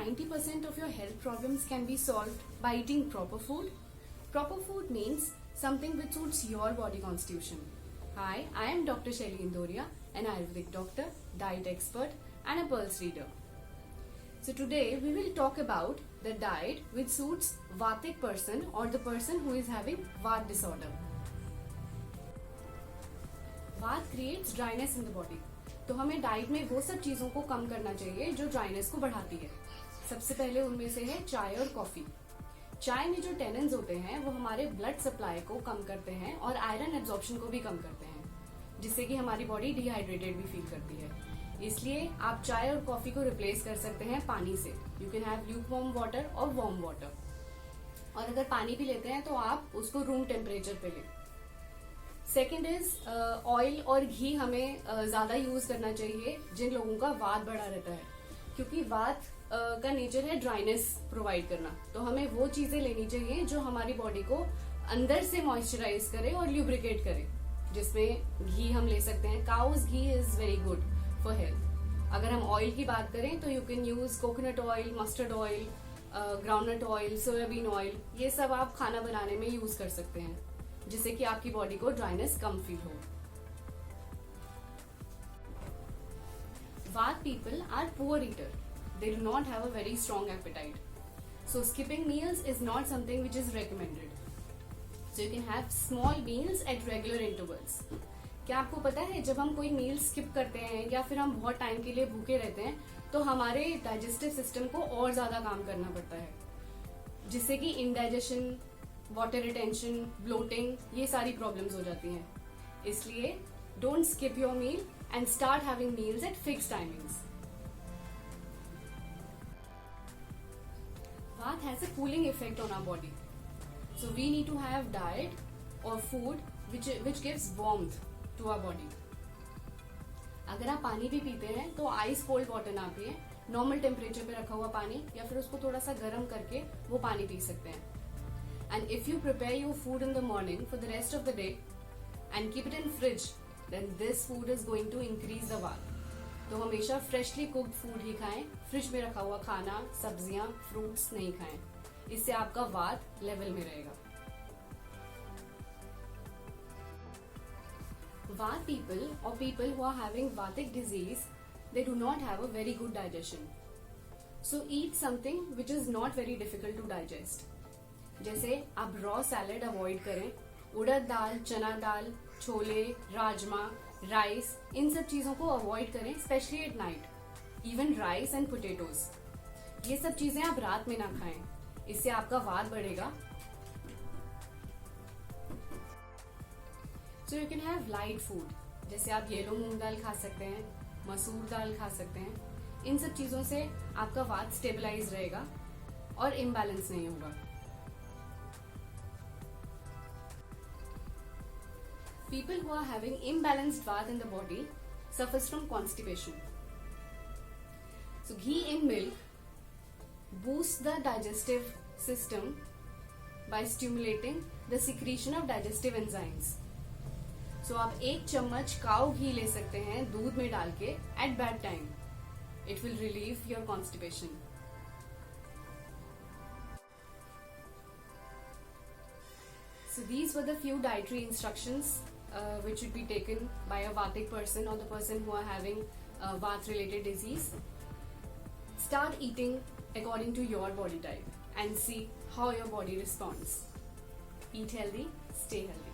90% of your health problems can be solved by eating proper food? Proper food means something which suits your body constitution. Hi, I am Dr. Shaili Indoria, an Ayurvedic doctor, diet expert, and a pulse reader. So today we will talk about the diet which suits Vatic person or the person who is having Vat disorder. Vat creates dryness in the body. तो हमें diet में वो सब चीजों को कम करना चाहिए जो ड्राइनेस को बढ़ाती है. सबसे पहले उनमें से है चाय और कॉफी. चाय में जो टेनिन्स होते हैं वो हमारे ब्लड सप्लाई को कम करते हैं और आयरन एब्जॉर्प्शन को भी कम करते हैं, जिससे कि हमारी बॉडी डिहाइड्रेटेड भी फील करती है. इसलिए आप चाय और कॉफी को रिप्लेस कर सकते हैं पानी से. You can have lukewarm water और वार्म वाटर. और अगर पानी भी लेते हैं तो आप उसको रूम टेम्परेचर पे लें. सेकेंड इज ऑयल और घी हमें ज्यादा यूज करना चाहिए जिन लोगों का वात बढ़ा रहता है, क्योंकि वात का नेचर है ड्राइनेस प्रोवाइड करना. तो हमें वो चीजें लेनी चाहिए जो हमारी बॉडी को अंदर से मॉइस्चराइज करे और ल्यूब्रिकेट करे, जिसमें घी हम ले सकते हैं. Cause ghee is very good for health. अगर हम ऑयल की बात करें तो you can use coconut oil, mustard oil, groundnut oil, soybean oil. ये सब आप खाना बनाने में यूज कर सकते हैं, जिससे कि आपकी बॉडी को ड्राइनेस कम फील हो. Vat people are poor eater. They do not have a very strong appetite. So skipping meals is not something which is recommended. So you can have small meals at regular intervals. क्या आपको पता है जब हम कोई मील skip करते हैं या फिर हम बहुत टाइम के लिए भूखे रहते हैं तो हमारे डाइजेस्टिव सिस्टम को और ज्यादा काम करना पड़ता है, जिससे कि इंडाइजेशन, वाटर रिटेंशन, ब्लोटिंग, ये सारी प्रॉब्लम्स हो जाती हैं. इसलिए don't skip your meal and start having meals at fix timings. Vat has a cooling effect on our body, so we need to have diet or food which gives warmth to our body. अगर आप पानी भी पीते हैं तो ice cold water ना पिए. Normal temperature पे रखा हुआ पानी या फिर उसको थोड़ा सा गर्म करके वो पानी पी सकते हैं. And if you prepare your food in the morning for the rest of the day and keep it in fridge, then this food is going to increase the vat. तो हमेशा फ्रेशली कुक्ड फूड ही खाएं. Fridge में रखा हुआ खाना, सब्जियां, fruits नहीं खाएं. इससे आपका वात लेवल में रहेगा. Vat people or people who are having Vatic disease, they do not have a very good digestion. So eat something which is not very difficult to digest. जैसे आप रॉ सैलेड अवॉइड करें. उड़द दाल, चना दाल, chole, rajma, rice, इन सब चीजों को avoid करें, specially at night. Even rice and potatoes, ये सब चीजें आप रात में ना खाएं. इससे आपका वात बढ़ेगा. So you can have light food. जैसे आप येलो मूंग दाल खा सकते हैं, मसूर दाल खा सकते हैं. इन सब चीजों से आपका वात स्टेबलाइज रहेगा और इम्बैलेंस नहीं होगा. People who are having imbalanced vat in the body suffers from constipation. So ghee in milk boosts the digestive system by stimulating the secretion of digestive enzymes. So आप 1 चम्मच काऊ घी ले सकते हैं दूध में डाल के at bed time. It will relieve your constipation. So these were the few dietary instructions which should be taken by a Vatic person or the person who are having Vat related disease. Start eating according to your body type and see how your body responds. Eat healthy, stay healthy.